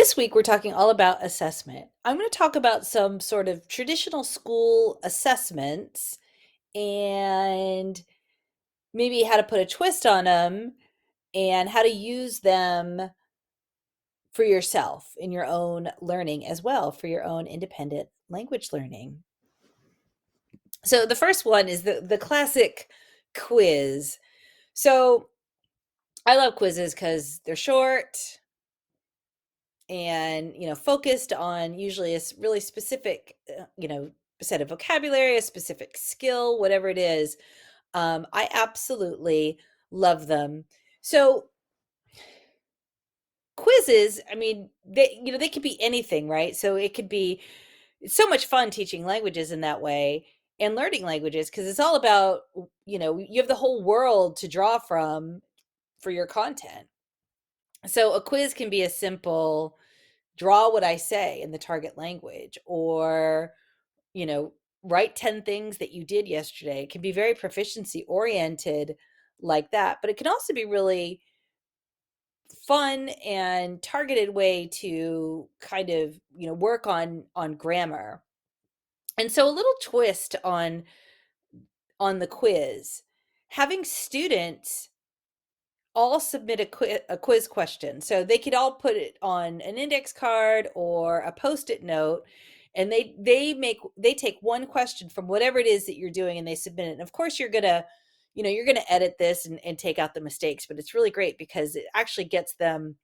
This week, we're talking all about assessment. I'm going to talk about some sort of traditional school assessments and maybe how to put a twist on them and how to use them for yourself in your own learning as well, for your own independent language learning. So, the first one is the classic quiz. So, I love quizzes because they're short and focused on usually a really specific set of vocabulary, a specific skill, whatever it is. I absolutely love them. So quizzes, I mean, they could be anything, right? So it could be, it's so much fun teaching languages in that way and learning languages because it's all about, you have the whole world to draw from for your content. So a quiz can be a simple draw what I say in the target language, or, you know, write 10 things that you did yesterday. It can be very proficiency oriented like that, but it can also be really fun and targeted way to kind of, work on grammar. And so a little twist on the quiz, having students all submit a quiz question. So they could all put it on an index card or a post-it note, and they take one question from whatever it is that you're doing and they submit it. And of course you're gonna edit this and take out the mistakes, but it's really great because it actually gets them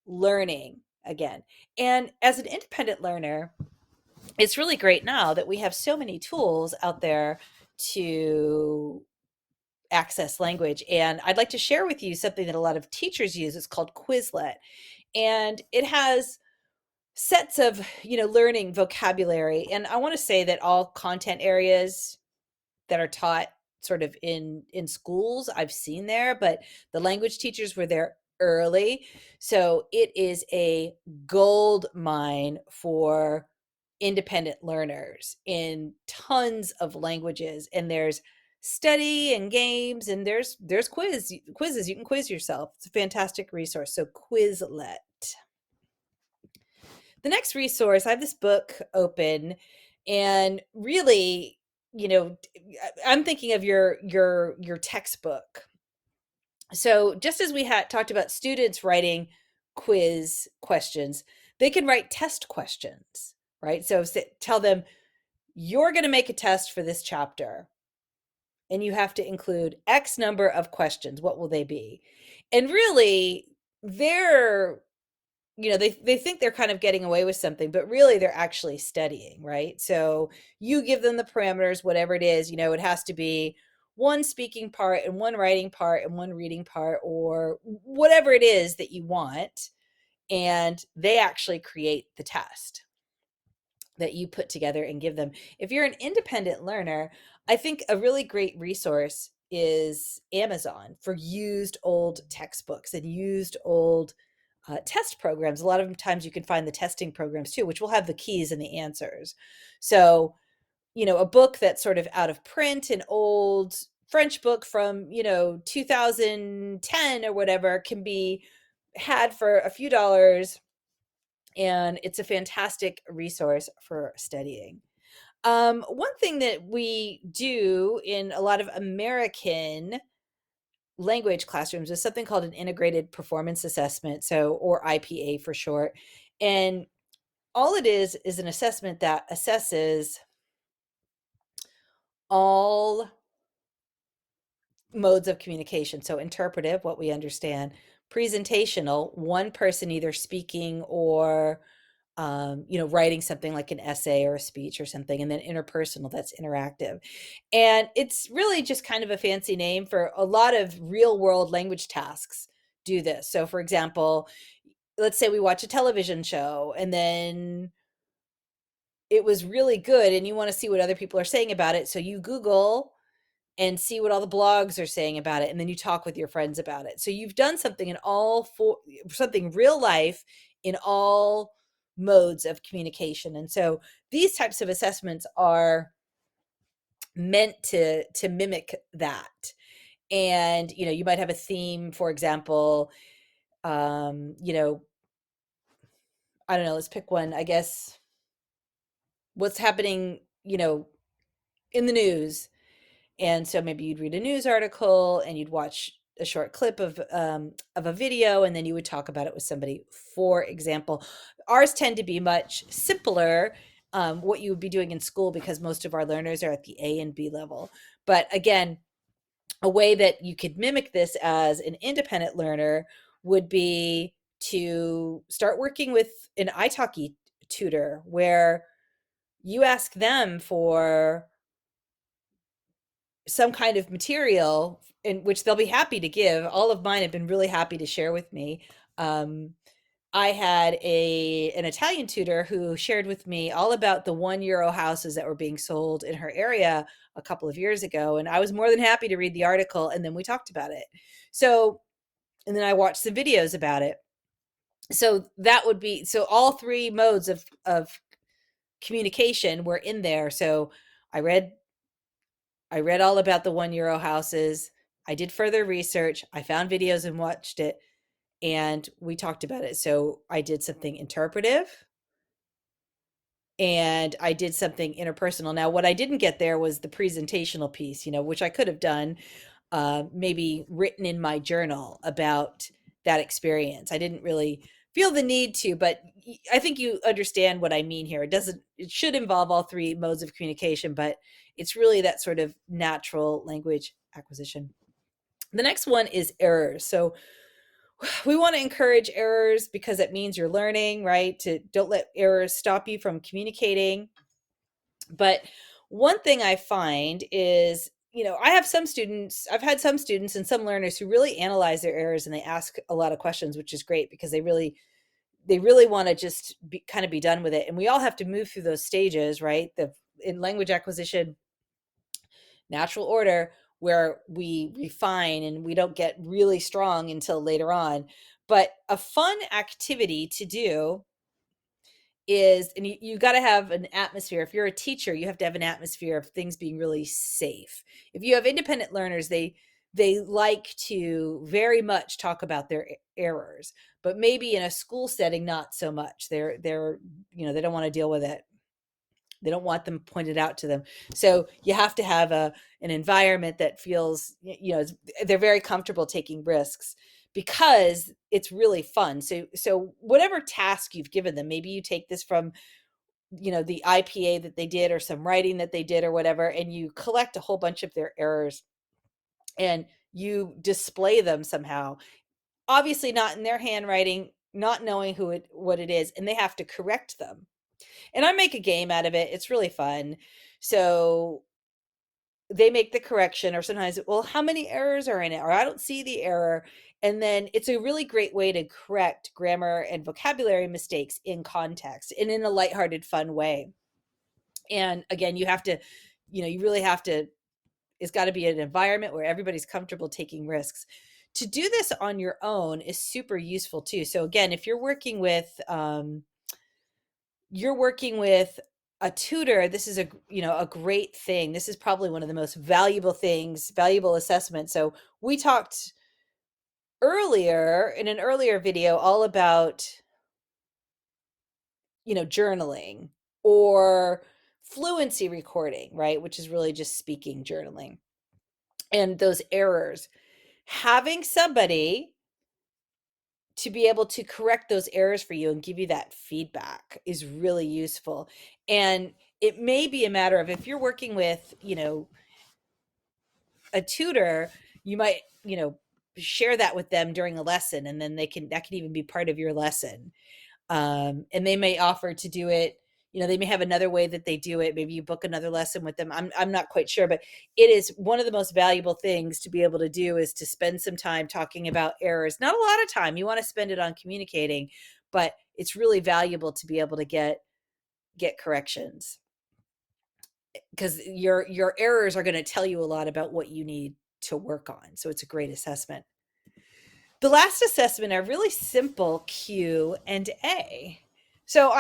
learning again. And as an independent learner, it's really great now that we have so many tools out there to access language. And I'd like to share with you something that a lot of teachers use. It's called Quizlet. And it has sets of, learning vocabulary. And I want to say that all content areas that are taught sort of in schools, I've seen there, but the language teachers were there early. So it is a gold mine for independent learners in tons of languages. And there's study and games, and there's quizzes. You can quiz yourself. It's a fantastic resource. So Quizlet. The next resource, I have this book open, and really, I'm thinking of your textbook. So just as we had talked about students writing quiz questions, they can write test questions, right? So tell them, you're going to make a test for this chapter and you have to include X number of questions. What will they be? And really, they're, they think they're kind of getting away with something, but really they're actually studying, right? So you give them the parameters, whatever it is, it has to be one speaking part and one writing part and one reading part, or whatever it is that you want. And they actually create the test that you put together and give them. If you're an independent learner, I think a really great resource is Amazon for used old textbooks and used old test programs. A lot of times you can find the testing programs too, which will have the keys and the answers. So, a book that's sort of out of print, an old French book from, 2010 or whatever, can be had for a few dollars, and it's a fantastic resource for studying. One thing that we do in a lot of American language classrooms is something called an integrated performance assessment, so, or IPA for short. And all it is an assessment that assesses all modes of communication. So interpretive, what we understand; presentational, one person either speaking or writing something like an essay or a speech or something; and then interpersonal, that's interactive. And it's really just kind of a fancy name for a lot of real world language tasks do this. So for example, let's say we watch a television show and then it was really good and you want to see what other people are saying about it. So you Google and see what all the blogs are saying about it, and then you talk with your friends about it. So you've done something in something real life in all modes of communication. And so these types of assessments are meant to mimic that. And you might have a theme, for example, um, you know, I don't know, let's pick one. I guess what's happening, in the news. And so maybe you'd read a news article and you'd watch a short clip of a video, and then you would talk about it with somebody. For example, ours tend to be much simpler, what you would be doing in school, because most of our learners are at the A and B level. But again, a way that you could mimic this as an independent learner would be to start working with an italki tutor, where you ask them for some kind of material in which they'll be happy to give. All of mine have been really happy to share with me. Um, I had an Italian tutor who shared with me all about the €1 houses that were being sold in her area a couple of years ago, and I was more than happy to read the article, and then we talked about it. So, and then I watched some videos about it. So that would be, so all three modes of communication were in there. So I read I read all about the €1 houses. I did further research. I found videos and watched it, and we talked about it. So I did something interpretive and I did something interpersonal. Now, what I didn't get there was the presentational piece, which I could have done, maybe written in my journal about that experience. I didn't really feel the need to, but I think you understand what I mean here. It should involve all three modes of communication, but it's really that sort of natural language acquisition. The next one is errors. So we want to encourage errors because it means you're learning, right? Don't let errors stop you from communicating. But one thing I find is, I've had some students and some learners who really analyze their errors, and they ask a lot of questions, which is great because they really want to just be done with it. And we all have to move through those stages, right? In language acquisition, natural order, where we refine and we don't get really strong until later on. But a fun activity to do is, and you got to have an atmosphere. If you're a teacher, you have to have an atmosphere of things being really safe. If you have independent learners, they like to very much talk about their errors, but maybe in a school setting, not so much. They don't want to deal with it. They don't want them pointed out to them. So you have to have an environment that feels, they're very comfortable taking risks, because it's really fun. So whatever task you've given them, maybe you take this from, the IPA that they did, or some writing that they did, or whatever, and you collect a whole bunch of their errors and you display them somehow. Obviously not in their handwriting, not knowing what it is, and they have to correct them. And I make a game out of it. It's really fun. So they make the correction, or sometimes, well, how many errors are in it? Or I don't see the error. And then it's a really great way to correct grammar and vocabulary mistakes in context and in a lighthearted, fun way. And again, you really have to, it's got to be an environment where everybody's comfortable taking risks. To do this on your own is super useful too. So again, if you're working with a tutor, this is a great thing. This is probably one of the most valuable assessments. So we talked earlier in an earlier video all about, journaling or fluency recording, right? Which is really just speaking journaling, and those errors. Having somebody to be able to correct those errors for you and give you that feedback is really useful. And it may be a matter of, if you're working with, a tutor, you might, share that with them during a lesson, and then that can even be part of your lesson. And they may offer to do it. They may have another way that they do it. Maybe you book another lesson with them. I'm not quite sure, but it is one of the most valuable things to be able to do, is to spend some time talking about errors. Not a lot of time. You want to spend it on communicating, but it's really valuable to be able to get corrections, because your errors are going to tell you a lot about what you need to work on. So it's a great assessment. The last assessment are really simple Q and A. So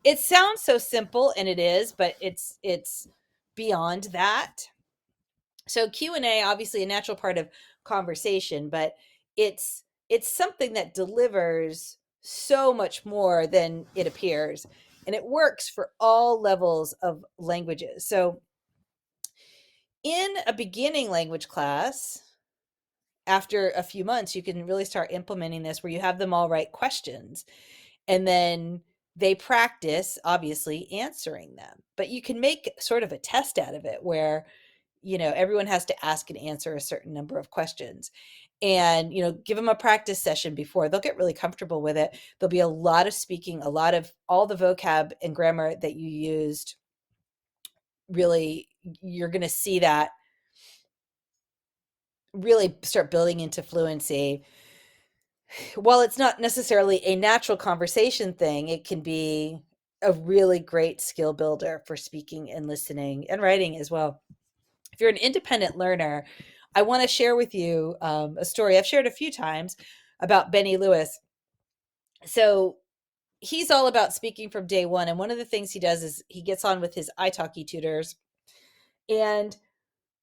it sounds so simple, and it is, but it's beyond that. So Q&A, obviously a natural part of conversation, but it's something that delivers so much more than it appears. And it works for all levels of languages. So, in a beginning language class, after a few months, you can really start implementing this where you have them all write questions and then they practice, obviously, answering them. But you can make sort of a test out of it where, everyone has to ask and answer a certain number of questions. And, give them a practice session before. They'll get really comfortable with it. There'll be a lot of speaking, a lot of all the vocab and grammar that you used. Really, you're going to see that really start building into fluency. While it's not necessarily a natural conversation thing, it can be a really great skill builder for speaking and listening and writing as well. If you're an independent learner, I want to share with you a story I've shared a few times about Benny Lewis. So he's all about speaking from day one. And one of the things he does is he gets on with his italki tutors and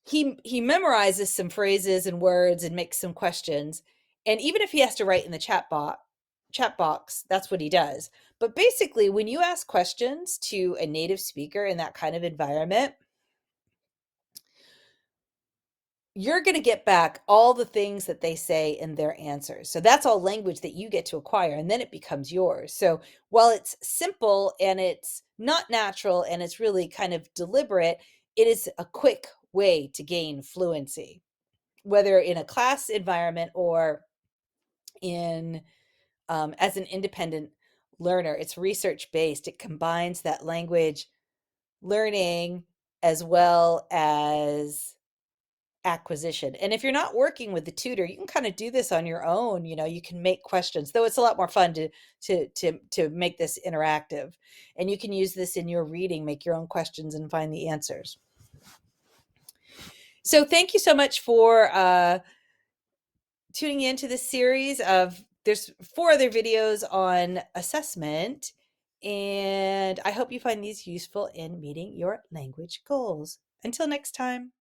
he memorizes some phrases and words and makes some questions. And even if he has to write in the chat box, that's what he does. But basically, when you ask questions to a native speaker in that kind of environment, you're going to get back all the things that they say in their answers. So that's all language that you get to acquire, and then it becomes yours. So while it's simple and it's not natural and it's really kind of deliberate, it is a quick way to gain fluency, whether in a class environment or in as an independent learner. It's research based. It combines that language learning as well as acquisition. And if you're not working with the tutor, you can kind of do this on your own. You can make questions, though it's a lot more fun to make this interactive. And you can use this in your reading, make your own questions and find the answers. So thank you so much for tuning into this series of there's 4 other videos on assessment, and I hope you find these useful in meeting your language goals. Until next time.